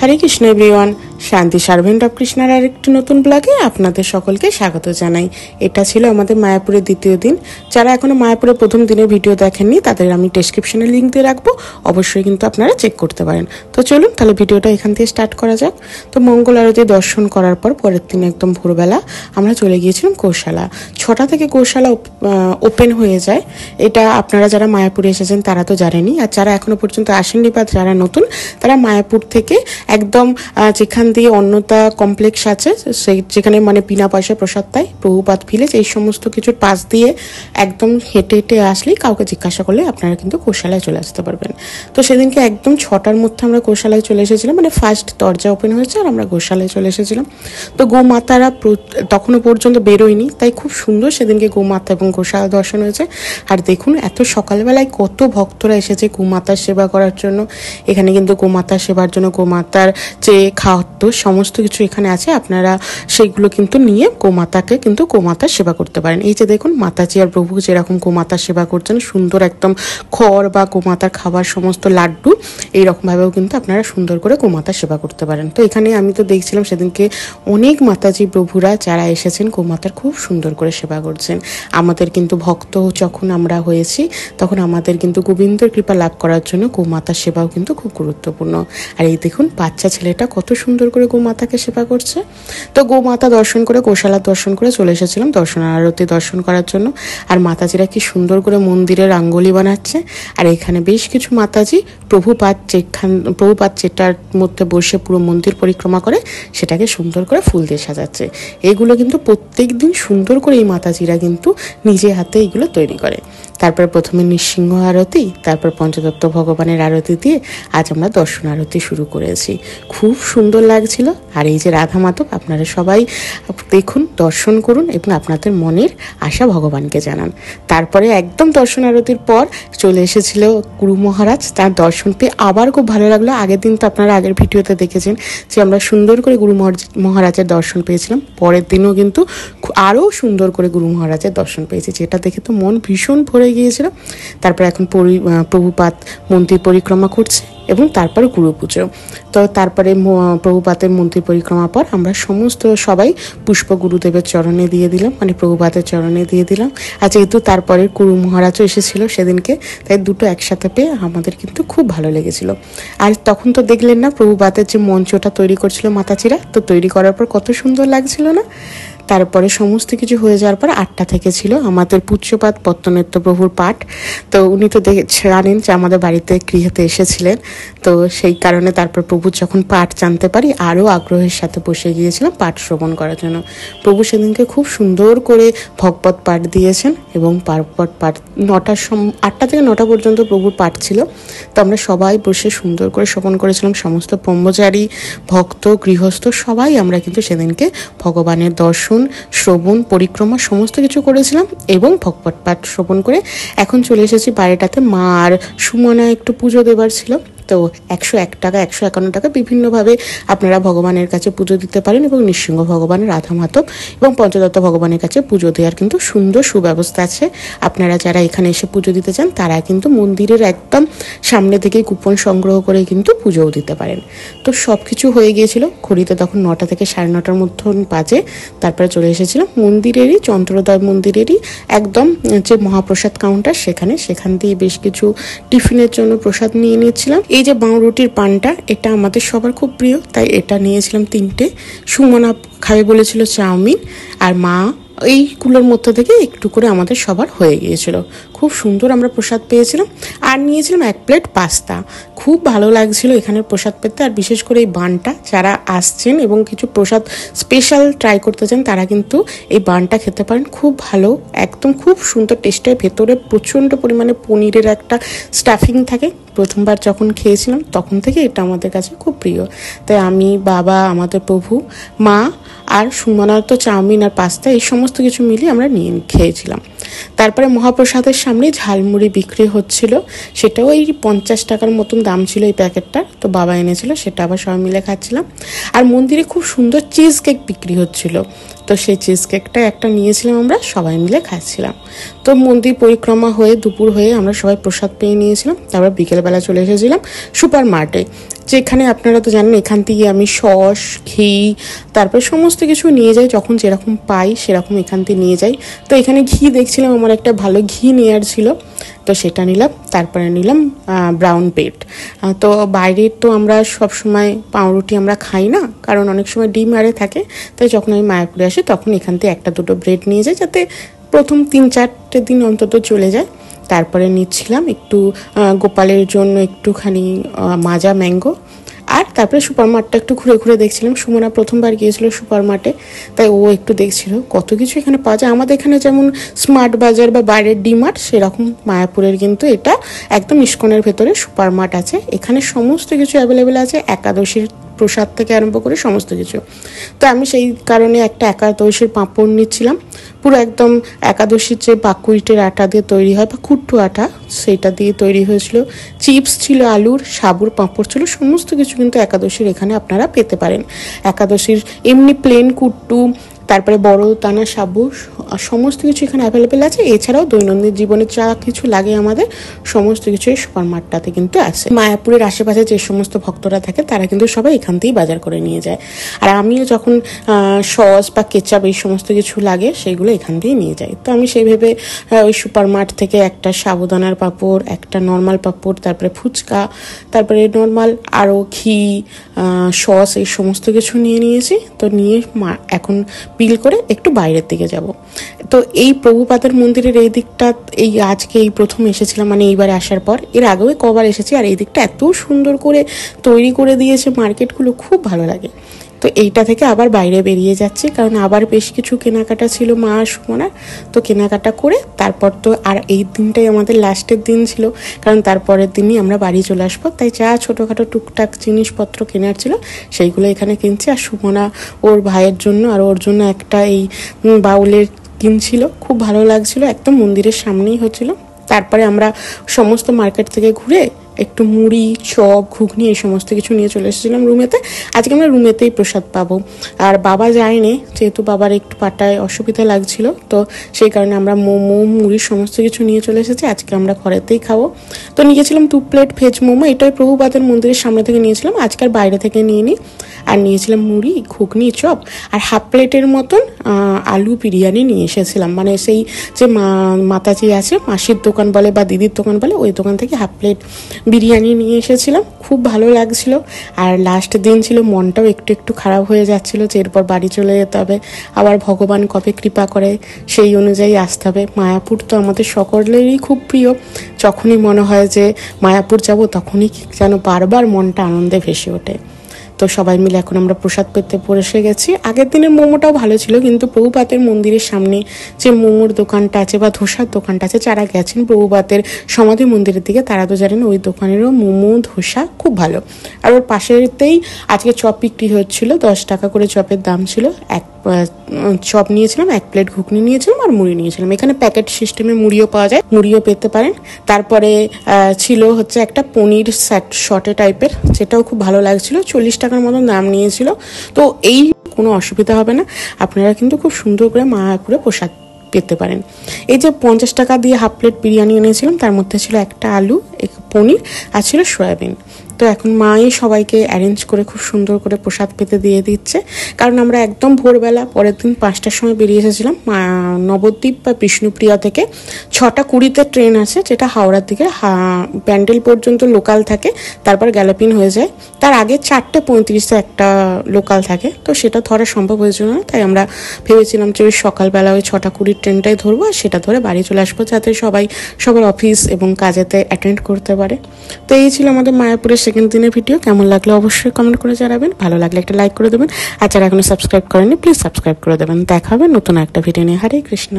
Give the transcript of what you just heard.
হরে Krishna everyone, শান্তি servant of কৃষ্ণার আরেকটি নতুন ব্লগে আপনাদের সকলকে স্বাগত জানাই। এটা ছিল আমাদের মায়াপুরের দ্বিতীয় দিন। যারা এখনো মায়াপুরের প্রথম দিনের ভিডিও দেখেননি তাদের আমি ডেসক্রিপশনে লিঙ্ক দিয়ে রাখবো, অবশ্যই কিন্তু আপনারা চেক করতে পারেন। তো চলুন তাহলে ভিডিওটা এখান থেকে স্টার্ট করা যাক। তো মঙ্গল আরতি দর্শন করার পর পরের দিন একদম ভোরবেলা আমরা চলে গিয়েছিলাম গৌশালা। 6টা থেকে গৌশালা ওপেন হয়ে যায়। এটা আপনারা যারা মায়াপুরে এসেছেন তারা তো জানেনই, আর যারা এখনো পর্যন্ত আসেননি বা যারা নতুন তারা মায়াপুর থেকে একদম যেখান দিয়ে অন্নতা কমপ্লেক্স আছে সেই যেখানে মানে বিনা পয়সায় প্রসাদ পায়, প্রভুপাত ভিলেজ, এই সমস্ত কিছুর পাশ দিয়ে একদম হেঁটে হেঁটে আসলেই কাউকে জিজ্ঞাসা করলে আপনারা কিন্তু গোশালায় চলে আসতে পারবেন। তো সেদিনকে একদম 6টার মধ্যে আমরা গোশালায় চলে এসেছিলাম, মানে ফার্স্ট দরজা ওপেন হয়েছে আর আমরা গোশালায় চলে এসেছিলাম। তো গোমাতারা তখনও পর্যন্ত বেরোয়নি, তাই খুব সুন্দর সেদিনকে গোমাতা এবং গোশালা দর্শন হয়েছে। আর দেখুন এত সকালবেলায় কত ভক্তরা এসেছে গোমাতার সেবা করার জন্য। এখানে কিন্তু গোমাতার সেবার জন্য গোমাতার যে খাদ্য সমস্ত কিছু এখানে আছে, আপনারা সেইগুলো কিন্তু নিয়ে গোমাতাকে কিন্তু গোমাতার সেবা করতে পারেন। এই যে দেখুন মাতাজি আর প্রভু যেরকম গোমাতার সেবা করছেন, সুন্দর একদম খড় বা গোমাতার খাবার সমস্ত লাড্ডু এইরকমভাবেও কিন্তু আপনারা সুন্দর করে গোমাতার সেবা করতে পারেন। তো এখানে আমি তো দেখছিলাম সেদিনকে অনেক মাতাজি প্রভুরা যারা এসেছেন গোমাতার খুব সুন্দর করে সেবা করছেন। আমাদের কিন্তু ভক্ত যখন আমরা হয়েছি তখন আমাদের কিন্তু গোবিন্দের কৃপা লাভ করার জন্য গোমাতার সেবাও কিন্তু খুব গুরুত্বপূর্ণ। আর এই দেখুন বাচ্চা ছেলেটা কত সুন্দর করে গোমাতাকে সেবা করছে। তো গোমাতা দর্শন করে গোশালা দর্শন করে চলে এসেছিলাম দর্শন আরতি দর্শন করার জন্য। আর মাতাজিরা কি সুন্দর করে মন্দিরে রাঙ্গোলি বানাচ্ছে। আর এখানে বেশ কিছু মাতাজি প্রভুপাত যেটার মধ্যে বসে পুরো মন্দির পরিক্রমা করে সেটাকে সুন্দর করে ফুল দিয়ে সাজাচ্ছে। এগুলো কিন্তু প্রত্যেক দিন সুন্দর করে এই মাতাজিরা কিন্তু নিজে হাতে এগুলো তৈরি করে। তারপর প্রথমে নৃসিংহ আরতি, তারপর পঞ্চতত্ত্ব ভগবানের আরতি দিয়ে আজ আমরা দর্শন আরতি শুরু করেছি। খুব সুন্দর লাগছিল। আর এই যে রাধা মাধব আপনারা সবাই দেখুন, দর্শন করুন এবং আপনাদের মনের আশা ভগবানকে জানান। তারপরে একদম দর্শন আরতির পর চলে এসেছিল গুরু মহারাজ, তার দর্শন পেয়ে আবার খুব ভালো লাগলো। আগের দিন তো আপনারা আগের ভিডিওতে দেখেছেন যে আমরা সুন্দর করে গুরু মহারাজের দর্শন পেয়েছিলাম। পরের দিনও কিন্তু আরও সুন্দর করে গুরু মহারাজের দর্শন পেয়েছি, যেটা দেখে তো মন ভীষণ ভরে গিয়েছিল। তারপর এখন প্রভুপাত মন্দির পরিক্রমা করছে এবং তারপর গুরু পুজো। তো তারপরে প্রভুপাতের মন্দির পরিক্রমার পর আমরা সবাই পুষ্প গুরুদেবের চরণে দিয়ে দিলাম, মানে প্রভুপাতের চরণে দিয়ে দিলাম। আর যেহেতু তারপরে গুরু মহারাজও এসেছিল সেদিনকে, তাই দুটো একসাথে পেয়ে আমাদের কিন্তু খুব ভালো লেগেছিল। আর তখন তো দেখলেন না প্রভুপাতের যে মঞ্চটা তৈরি করছিল মাতাজিরা, তো তৈরি করার পর কত সুন্দর লাগছিল না। তারপরে সমস্ত কিছু হয়ে যাওয়ার পর 8টা থেকে ছিল আমাদের পূজ্যপাদ পত্তনেত্য প্রভুর পাঠ। তো উনি তো জানেন যে আমাদের বাড়িতে গৃহতে এসেছিলেন, তো সেই কারণে তারপর প্রভুর যখন পাঠ জানতে পারি আরও আগ্রহের সাথে বসে গিয়েছিলাম পাঠ শ্রবণ করার জন্য। প্রভু সেদিনকে খুব সুন্দর করে ভগবত পাঠ দিয়েছেন এবং ভগবত পাঠ 8টা থেকে 9টা পর্যন্ত প্রভুর পাঠ ছিল। তো আমরা সবাই বসে সুন্দর করে শ্রবণ করেছিলাম। সমস্ত ব্রহ্মচারী ভক্ত গৃহস্থ সবাই আমরা কিন্তু সেদিনকে ভগবানের দর্শন শ্রবণ পরিক্রমা সমস্ত কিছু করেছিলাম এবং ভগবত পাঠ শ্রবণ করে এখন চলে এসেছি বাড়িটাতে। মা আর সুমনা একটু পুজো দেবার ছিল, তো 101 টাকা 151 টাকা বিভিন্নভাবে আপনারা ভগবানের কাছে পুজো দিতে পারেন এবং নৃসিংহ ভগবানের রাধা মাধব এবং পঞ্চদত্ত ভগবানের কাছে পুজো দেওয়ার কিন্তু সুন্দর সুব্যবস্থা আছে। আপনারা যারা এখানে এসে পুজো দিতে চান তারা কিন্তু মন্দিরের একদম সামনে থেকে কুপন সংগ্রহ করে কিন্তু পুজোও দিতে পারেন। তো সব কিছু হয়ে গিয়েছিল, ঘড়িতে তখন 9টা থেকে 9:30 মধ্যে বাজে। তারপরে চলে এসেছিলাম মন্দিরেরই চন্দ্রোদয় মন্দিরেরই একদম যে মহাপ্রসাদ কাউন্টার, সেখান দিয়ে বেশ কিছু টিফিনের জন্য প্রসাদ নিয়ে নিয়েছিলাম। এই যে বাঁউরুটির পানটা এটা আমাদের সবার খুব প্রিয়, তাই এটা নিয়েছিলাম 3টে। সুমনা খাবে বলেছিল চাউমিন, আর মা এইগুলোর মধ্যে থেকে একটু করে আমাদের সবার হয়ে গিয়েছিল। খুব সুন্দর আমরা প্রসাদ পেয়েছিলাম। আর নিয়েছিলাম 1 প্লেট পাস্তা। খুব ভালো লাগছিল এখানের প্রসাদ পেতে। আর বিশেষ করে এই বানটা যারা আসছেন এবং কিছু প্রসাদ স্পেশাল ট্রাই করতে চান তারা কিন্তু এই বানটা খেতে পারেন, খুব ভালো, একদম খুব সুন্দর টেস্টের। ভেতরে প্রচণ্ড পরিমাণে পনিরের একটা স্টাফিং থাকে। প্রথমবার যখন খেয়েছিলাম তখন থেকে এটা আমাদের কাছে খুব প্রিয়। তাই আমি, বাবা, আমাদের প্রভু, মা আর সুমনার তো চাউমিন আর পাস্তা এই সমস্ত কিছু মিলিয়ে আমরা নিয়ে খেয়েছিলাম। তারপরে মহাপ্রসাদের সামনে ঝালমুড়ি বিক্রি হচ্ছিল, সেটাও এই 50 টাকার মতন দাম ছিল এই প্যাকেটটার। তো বাবা এনেছিল, সেটা আবার সবাই মিলে খাচ্ছিলাম। আর মন্দিরে খুব সুন্দর চিজ কেক বিক্রি হচ্ছিল। তো সেই চিজ কেকটা একটা নিয়েছিলাম, আমরা সবাই মিলে খাচ্ছিলাম। তো মন্দির পরিক্রমা হয়ে দুপুর হয়ে আমরা সবাই প্রসাদ পেয়ে নিয়েছিলাম। তারপর বিকেলবেলা চলে এসেছিলাম সুপার মার্টে, যেখানে আপনারা তো জানেন এখান থেকে আমি সস, ঘি, তারপরে সমস্ত কিছু নিয়ে যাই, যখন যেরকম পাই সেরকম এখান থেকে নিয়ে যাই। তো এখানে ঘি দেখছিলাম, আমার একটা ভালো ঘি নেওয়ার ছিল, তো সেটা নিলাম। তারপরে নিলাম ব্রাউন ব্রেড। তো বাইরের তো আমরা সবসময় পাউরুটি আমরা খাই না, কারণ অনেক সময় ডিম আরে থাকে। তাই যখন আমি মায়াপুরে আসি তখন এখান থেকে একটা দুটো ব্রেড নিয়ে যাই, যাতে প্রথম 3-4 দিন অন্তত চলে যায়। তারপরে নিচ্ছিলাম একটু গোপালের জন্য একটুখানি মাজা ম্যাঙ্গো। আর তারপরে সুপার মার্টটা একটু ঘুরে ঘুরে দেখছিলাম। সুমনা প্রথমবার গিয়েছিল সুপার মার্টে, তাই ও একটু দেখছিল কত কিছু এখানে পাওয়া যায়। আমাদের এখানে যেমন স্মার্ট বাজার বা বাইরের ডিমার্ট, সেরকম মায়াপুরের কিন্তু এটা একদম ইস্কনের ভেতরে সুপার মার্ট আছে। এখানে সমস্ত কিছু অ্যাভেলেবেল আছে, একাদশীর প্রসাদ থেকে আরম্ভ করে সমস্ত কিছু। তো আমি সেই কারণে একটা একাদশীর পাঁপড় নিচ্ছিলাম, পুরো একদম একাদশীর যে বাকুইটের আটা দিয়ে তৈরি হয় বা কুট্টু আটা, সেইটা দিয়ে তৈরি হয়েছিল। চিপস ছিল, আলুর সাবুর পাঁপড় ছিল, সমস্ত কিছু কিন্তু একাদশীর এখানে আপনারা পেতে পারেন। একাদশীর এমনি প্লেন কুট্টু, তারপরে বড় দানা সাবু, সমস্ত কিছু এখানে অ্যাভেলেবেল আছে। এছাড়াও দৈনন্দিন জীবনে যা কিছু লাগে আমাদের সমস্ত কিছু এই সুপার মার্টটাতে কিন্তু আছে। মায়াপুরের আশেপাশে যে সমস্ত ভক্তরা থাকে তারা কিন্তু সবাই এখান থেকেই বাজার করে নিয়ে যায়। আর আমিও যখন সস বা কেচাপ এই সমস্ত কিছু লাগে সেগুলো এখান থেকেই নিয়ে যাই। তো আমি সেই ভেবে ওই সুপার মার্ট থেকে একটা সাবুদানার পাঁপড়, একটা নর্মাল পাঁপড়, তারপরে ফুচকা, তারপরে নর্মাল আরও ঘি, সস, এই সমস্ত কিছু নিয়ে নিয়েছি। তো নিয়ে এখন বিল করে একটু বাইরের দিকে যাব। তো এই প্রভুপাদের মন্দিরের এই দিকটা এই আজকে এই প্রথম এসেছিলাম, মানে এইবার আসার পর। এর আগেও কবার এসেছি, আর এই দিকটা এত সুন্দর করে তৈরি করে দিয়েছে, মার্কেটগুলো খুব ভালো লাগে। তো এইটা থেকে আবার বাইরে বেরিয়ে যাচ্ছি, কারণ আবার বেশ কিছু কেনাকাটা ছিল মা আর সুমনার। তো কেনাকাটা করে তারপর তো আর এই দিনটাই আমাদের লাস্টের দিন ছিল, কারণ তারপরের দিনই আমরা বাড়ি চলে আসবো। তাই যা ছোটোখাটো টুকটাক জিনিসপত্র কেনার ছিল সেইগুলো এখানে কিনছি। আর সুমনা ওর ভাইয়ের জন্য আর ওর জন্য একটা এই বাউলের কিনছিল, খুব ভালো লাগছিল, একদম মন্দিরের সামনেই হচ্ছিল। তারপরে আমরা সমস্ত মার্কেট থেকে ঘুরে একটু মুড়ি, চপ, ঘুগনি এই সমস্ত কিছু নিয়ে চলে এসেছিলাম রুমেতে। আজকে আমরা রুমেতেই প্রসাদ পাবো। আর বাবা যায়নি, যেহেতু বাবার একটু পাটায় অসুবিধা লাগছিল, তো সেই কারণে আমরা মোমো, মুড়ি সমস্ত কিছু নিয়ে চলে এসেছি। আজকে আমরা ঘরেতেই খাবো। তো নিয়েছিলাম 2 প্লেট ভেজ মোমো, এটাই প্রভুপাদের মন্দিরের সামনে থেকে নিয়েছিলাম, আজকাল বাইরে থেকে নিয়ে নিই। আর নিয়েছিলাম মুড়ি, ঘুগনি, চপ, আর হাফ প্লেটের মতন আলু বিরিয়ানি নিয়ে এসেছিলাম। মানে সেই যে মাতাজি আছে, মাসির দোকান বলে বা দিদির দোকান বলে, ওই দোকান থেকে হাফ প্লেট বিরিয়ানি নিয়ে এসেছিলাম, খুব ভালো লাগছিল। আর লাস্ট দিন ছিল, মনটাও একটু একটু খারাপ হয়ে যাচ্ছিল যে এরপর বাড়ি চলে যেতে হবে, আবার ভগবান কবে কৃপা করে সেই অনুযায়ী আসতে হবে। মায়াপুর তো আমাদের সকলেরই খুব প্রিয়, যখনই মনে হয় যে মায়াপুর যাব তখনই যেন বারবার মনটা আনন্দে ভেসে ওঠে। তো সবাই মিলে এখন আমরা প্রসাদ পেতে বসে গেছি। আগের দিনের মোমোটাও ভালো ছিল, কিন্তু প্রভুপাতের মন্দিরের সামনে যে মোমোর দোকানটা আছে বা ধোসার দোকানটা আছে, যারা গেছেন প্রভুপাতের সমাধি মন্দিরের দিকে তারা তো জানেন ওই দোকানেরও মোমো, ধোসা খুব ভালো। আর ওর পাশেতেই আজকে চপ বিক্রি হচ্ছিল, 10 টাকা করে চপের দাম ছিল। এক চপ নিয়েছিলাম, 1 প্লেট ঘুগনি নিয়েছিলাম, আর মুড়ি নিয়েছিলাম। এখানে প্যাকেট সিস্টেমে মুড়িও পাওয়া যায়, মুড়িও পেতে পারেন। তারপরে ছিল হচ্ছে একটা পনির শর্টে টাইপের, যেটাও খুব ভালো লাগছিল, 40 টাকার মতন দাম নিয়েছিল। তো এই কোনো অসুবিধা হবে না, আপনারা কিন্তু খুব সুন্দর করে মায়াপুরে প্রসাদ পেতে পারেন। এই যে 50 টাকা দিয়ে হাফ প্লেট বিরিয়ানি এনেছিলাম, তার মধ্যে ছিল একটা আলু, পনির, আর ছিল সয়াবিন। তো এখন মাই সবাইকে অ্যারেঞ্জ করে খুব সুন্দর করে প্রসাদ পেতে দিয়ে দিচ্ছে, কারণ আমরা একদম ভোরবেলা পরের দিন 5টার সময় বেরিয়ে এসেছিলাম নবদ্বীপ বা বিষ্ণুপ্রিয়া থেকে। 6:20 ট্রেন আছে, যেটা হাওড়ার দিকে ব্যান্ডেল পর্যন্ত লোকাল থাকে, তারপর গ্যালোপিন হয়ে যায়। তার আগে 4:35 একটা লোকাল থাকে, তো সেটা ধরা সম্ভব হয়েছিল না। তাই আমরা ভেবেছিলাম যে ওই সকালবেলা ওই 6:20 ট্রেনটাই ধরবো, আর সেটা ধরে বাড়ি চলে আসবো, যাতে সবাই সবার অফিস এবং কাজেতে অ্যাটেন্ড করতে পারে। তো এই ছিল আমাদের মায়াপুরের সেকেন্ড দিনের ভিডিও। কেমন লাগলো অবশ্যই কমেন্ট করে জানাবেন, ভালো লাগলে একটা লাইক করে দেবেন, আর যারা এখনো সাবস্ক্রাইব করেননি প্লিজ সাবস্ক্রাইব করে দেবেন। দেখা হবে নতুন একটা ভিডিও নিয়ে। হরে কৃষ্ণ।